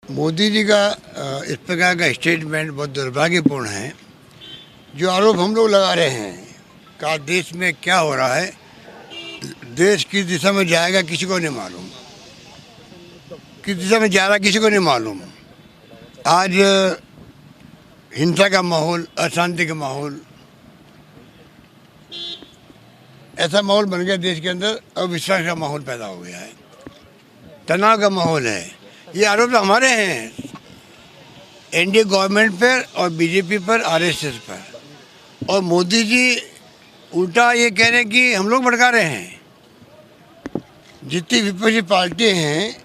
मोदी जी का इस प्रकार का स्टेटमेंट बहुत दुर्भाग्यपूर्ण है। जो आरोप हम लोग लगा रहे हैं का देश में क्या हो रहा है, देश किस दिशा में जाएगा किसी को नहीं मालूम, किस दिशा में जा रहा किसी को नहीं मालूम। आज हिंसा का माहौल, अशांति का माहौल, ऐसा माहौल बन गया देश के अंदर। अविश्वास का माहौल पैदा हो गया है, तनाव का माहौल है। ये आरोप तो हमारे हैं, एनडीए गवर्नमेंट पर और बीजेपी पर, आरएसएस पर। और मोदी जी उल्टा ये कह रहे हैं कि हम लोग भड़का रहे हैं। जितनी विपक्षी पार्टी हैं,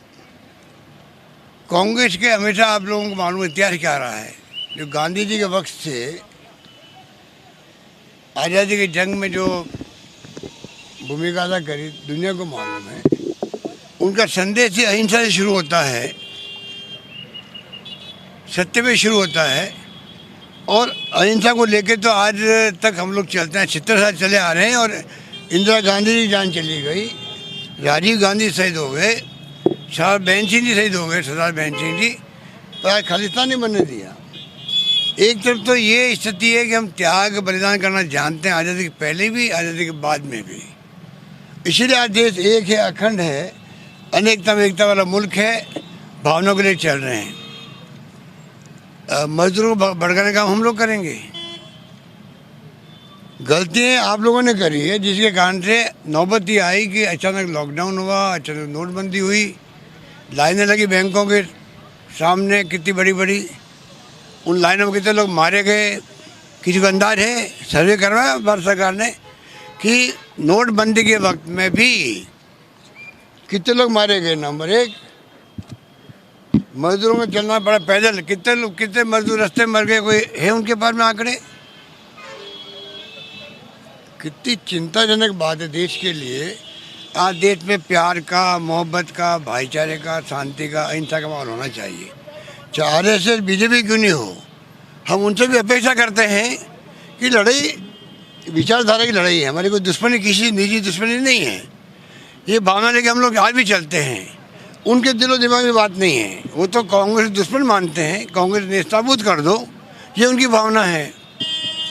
कांग्रेस के हमेशा आप लोगों को मालूम इतिहास क्या रहा है। जो गांधी जी के वक्त से आज़ादी की जंग में जो भूमिका अदा करी, दुनिया को मालूम है। उनका संदेश ही अहिंसा से शुरू होता है, सत्य पे शुरू होता है। और अहिंसा को लेके तो आज तक हम लोग चलते हैं, 70 साल चले आ रहे हैं। और इंदिरा गांधी जी जान चली गई, राजीव गांधी शहीद हो गए, सरदार बहन सिंह जी शहीद हो गए, सरदार बहन सिंह जी, पर आज खालिस्तान नहीं बनने दिया। एक तरफ तो ये स्थिति है कि हम त्याग बलिदान करना जानते हैं, आज़ादी के पहले भी, आज़ादी के बाद में भी। इसीलिए आज देश एक है, अखंड है, अनेकता में एकता वाला मुल्क है। भावनाओं के लिए चल रहे हैं। मजदूरों को भड़काने का हम लोग करेंगे। गलतियाँ आप लोगों ने करी है, जिसके कारण से नौबत ये आई कि अचानक लॉकडाउन हुआ, अचानक नोटबंदी हुई, लाइनें लगी बैंकों के सामने कितनी बड़ी बड़ी। उन लाइनों में कितने लोग मारे गए, किसी को अंदाज है? सर्वे करवाया भारत सरकार ने कि नोटबंदी के वक्त में भी कितने लोग मारे गए। नंबर एक, मजदूरों को चलना पड़ा पैदल, कितने लोग, कितने मजदूर रास्ते मर गए, कोई है उनके पास में आंकड़े? कितनी चिंताजनक बात है देश के लिए। आज देश में प्यार का, मोहब्बत का, भाईचारे का, शांति का, अहिंसा का माहौल होना चाहिए। चाहे आरएसएस बीजेपी क्यों नहीं हो, हम उनसे भी अपेक्षा करते हैं कि लड़ाई विचारधारा की लड़ाई है, हमारी कोई दुश्मनी, किसी निजी दुश्मनी नहीं है। ये भावना लेके हम लोग आज भी चलते हैं। उनके दिलो दिमाग में बात नहीं है, वो तो कांग्रेस दुश्मन मानते हैं, कांग्रेस नेस्ताबूद कर दो, ये उनकी भावना है।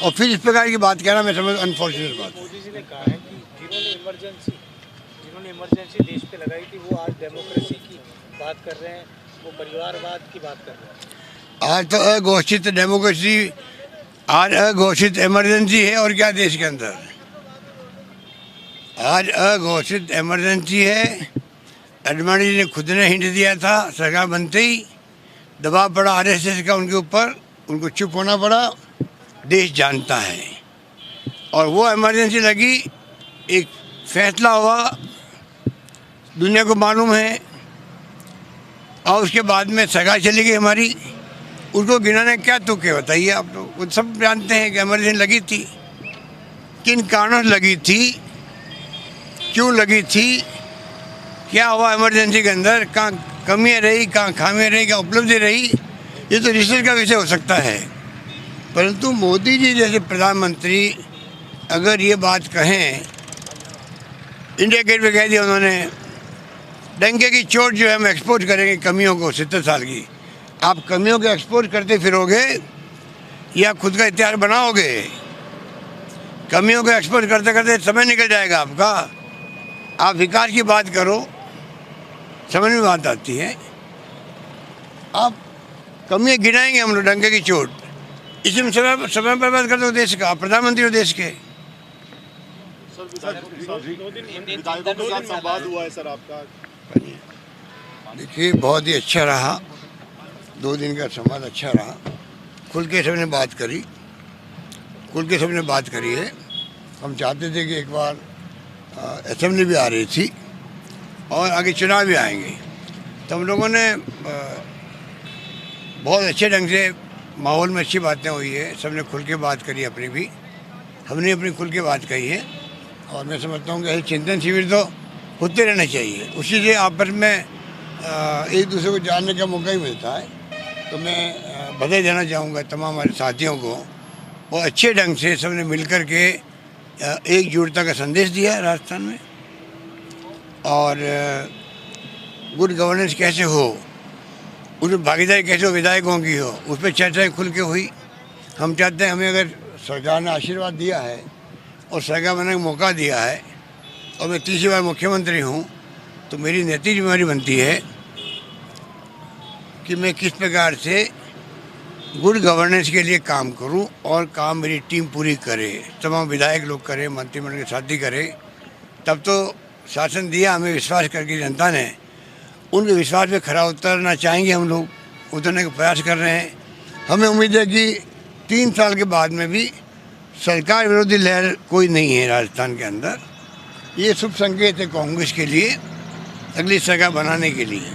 और फिर इस प्रकार की बात कहना मैं समझ अनफॉर्चुनेट बात है। मोदी जी ने कहा है कि जिन्होंने इमरजेंसी देश पे लगाई थी, वो आज डेमोक्रेसी की बात कर रहे हैं, वो परिवारवाद की बात कर रहे हैं। आज तो अघोषित डेमोक्रेसी, आज अघोषित इमरजेंसी है। और क्या देश के अंदर आज अघोषित इमरजेंसी है। अडवाणी जी ने खुद ने हिंट दिया था, सरकार बनते ही दबाव पड़ा आरएसएस का उनके ऊपर, उनको चुप होना पड़ा। देश जानता है और वो इमरजेंसी लगी, एक फैसला हुआ, दुनिया को मालूम है। और उसके बाद में सरकार चली गई हमारी, उसको गिनाने क्या तुक है बताइए आप लोग? वो सब जानते हैं कि इमरजेंसी लगी थी, किन कारणों से लगी थी, क्यों लगी थी, क्या हुआ इमरजेंसी के अंदर, कहाँ कमियाँ रही, कहाँ खामियाँ रही, कहाँ उपलब्धि रही। ये तो रिसर्च का विषय हो सकता है। परंतु मोदी जी जैसे प्रधानमंत्री अगर ये बात कहें, इंडिया गेट पे कह दिया उन्होंने, डंके की चोट जो है हम एक्सपोज करेंगे कमियों को 70 साल की। आप कमियों को एक्सपोज करते फिरोगे या खुद का इतिहास बनाओगे? कमियों को एक्सपोज करते करते समय निकल जाएगा आपका। आप विकास की बात करो, समझ में बात आती है। आप कमियाँ गिनाएंगे हम लोग डंके की चोट, इसी में समय बर्बाद कर दो देश का, प्रधानमंत्री हो देश के। संवाद हुआ है सर आपका? देखिए बहुत ही अच्छा रहा, 2 दिन का संवाद अच्छा रहा। खुल के सबने बात करी, खुल के सबने बात करी है। हम चाहते थे कि एक बार असेंबली भी आ रही थी और आगे चुनाव भी आएंगे, तो हम लोगों ने बहुत अच्छे ढंग से माहौल में अच्छी बातें हुई है। सबने खुल के बात करी, अपनी भी, हमने अपनी खुल के बात कही है। और मैं समझता हूँ कि ऐसे चिंतन शिविर तो होते रहना चाहिए, उसी से आपस में एक दूसरे को जानने का मौका ही मिलता है। तो मैं बधाई देना चाहूँगा तमाम हमारे साथियों को। और अच्छे ढंग से सबने मिल कर के एकजुटता का संदेश दिया है राजस्थान में। और गुड गवर्नेंस कैसे हो, उसमें भागीदारी कैसे हो, विधायकों की हो, उस पर चर्चा खुल के हुई। हम चाहते हैं हमें अगर सरकार ने आशीर्वाद दिया है और सरकार बनने का मौका दिया है और मैं तीसरी बार मुख्यमंत्री हूँ, तो मेरी नैतिक जिम्मेदारी बनती है कि मैं किस प्रकार से गुड गवर्नेंस के लिए काम करूं और काम मेरी टीम पूरी करे, तमाम विधायक लोग करें, मंत्रिमंडल के साथी करें। तब तो शासन दिया, हमें विश्वास करके जनता ने, उनके विश्वास पे खरा उतरना चाहेंगे। हम लोग उतरने का प्रयास कर रहे हैं। हमें उम्मीद है कि 3 साल के बाद में भी सरकार विरोधी लहर कोई नहीं है राजस्थान के अंदर। ये शुभ संकेत है कांग्रेस के लिए, अगली सरकार बनाने के लिए।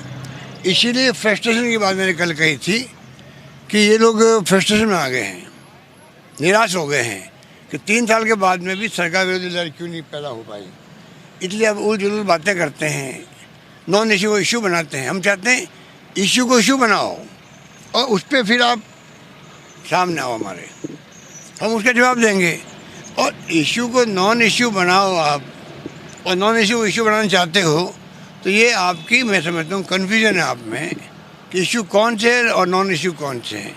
इसीलिए फ्रस्ट्रेशन की बात मैंने कल कही थी कि ये लोग फ्रस्ट्रेशन में आ गए हैं, निराश हो गए हैं कि 3 साल के बाद में भी सरकार विरोधी लहर क्यों नहीं पैदा हो पाई। इसलिए अब उल जुलूल बातें करते हैं, नॉन इशू को इशू बनाते हैं। हम चाहते हैं इशू को इशू बनाओ और उस पर फिर आप सामने आओ हमारे, हम उसका जवाब देंगे। और इशू को नॉन इशू बनाओ आप, और नॉन इशू को इशू बनाना चाहते हो तो ये आपकी, मैं समझता हूँ, कन्फ्यूजन है आप में कि इशू कौन से है और नॉन इशू कौन से हैं।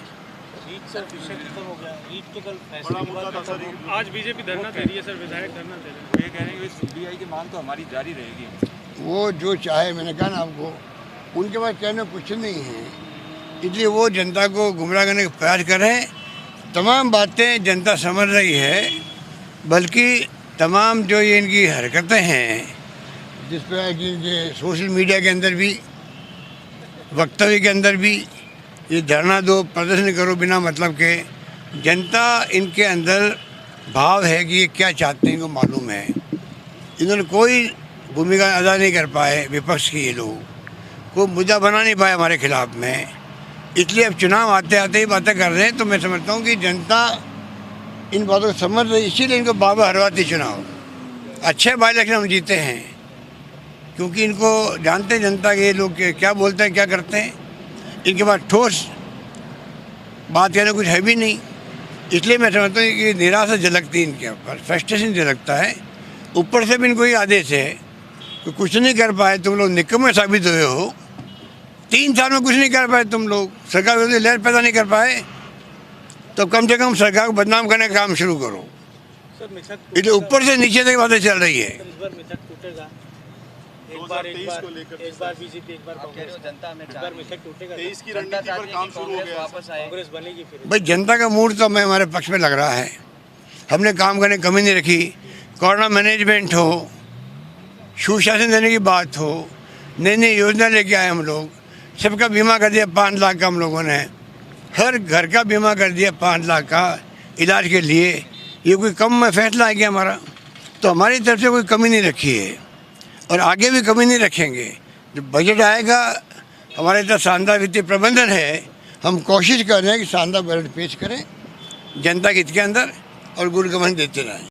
सर विषय खत्म हो गया, ईद तो कल फैसले के बाद खत्म हो गया। आज बीजेपी धरना दे रही है सर, विधायक धरना दे रहे हैं। ये कह रहे हैं कि सीबीआई की मांग तो हमारी जारी रहेगी। वो जो चाहे, मैंने कहा ना आपको, उनके पास कहने कुछ नहीं है। इसलिए वो जनता को गुमराह करने का प्रयास कर रहे हैं। तमाम बातें जनता समझ रही है, बल्कि तमाम जो ये इनकी हरकतें हैं, जिस पर कि सोशल मीडिया के अंदर भी, वक्तव्य के अंदर भी, ये धरना दो, प्रदर्शन करो बिना मतलब के, जनता इनके अंदर भाव है कि ये क्या चाहते हैं, इनको मालूम है। इन्होंने कोई भूमिका अदा नहीं कर पाए, विपक्ष के ये लोग कोई मुद्दा बना नहीं पाए हमारे खिलाफ में। इसलिए अब चुनाव आते आते ही बातें कर रहे हैं। तो मैं समझता हूँ कि जनता इन बातों को समझ रही, इसीलिए इनको बाबा हरवाती चुनाव अच्छे बाई इलेक्शन हम जीते हैं, क्योंकि इनको जानते हैं जनता के ये लोग क्या बोलते हैं, क्या करते हैं। इनके पास ठोस बात कहने कुछ है भी नहीं। इसलिए मैं समझता हूँ कि निराशा झलकती है इनके ऊपर, फ्रस्ट्रेशन झलकता है। ऊपर से भी इनको ये आदेश है कि कुछ नहीं कर पाए, तुम लोग निकम्मे साबित हुए हो। 3 साल में कुछ नहीं कर पाए तुम लोग, सरकार विरोधी लहर पैदा नहीं कर पाए, तो कम से कम सरकार को बदनाम करने का काम शुरू करो। सर मिथक इसलिए ऊपर से नीचे तक बातें चल रही है। इस बार मिथक टूटेगा, एक बार बीजेपी, एक बार कांग्रेस, इस बार मिथक टूटेगा। 23 की रणनीति पर काम शुरू हो गया। कांग्रेस बनेगी फिर। भाई जनता का मूड तो हमें हमारे पक्ष में लग रहा है। हमने काम करने की कमी नहीं रखी। कोरोना मैनेजमेंट हो, सुशासन देने की बात हो, नई नई योजना लेके आए हम लोग। सबका बीमा कर दिया 5 लाख का हम लोगों ने, हर घर का बीमा कर दिया 5 लाख का इलाज के लिए। ये कोई कम में फैसला है क्या हमारा? तो हमारी तरफ से कोई कमी नहीं रखी है और आगे भी कमी नहीं रखेंगे। जब बजट आएगा, हमारे इतना शानदार वित्तीय प्रबंधन है, हम कोशिश कर रहे हैं कि शानदार बजट पेश करें जनता के हित के अंदर और गुड गवर्नेंस देते रहें।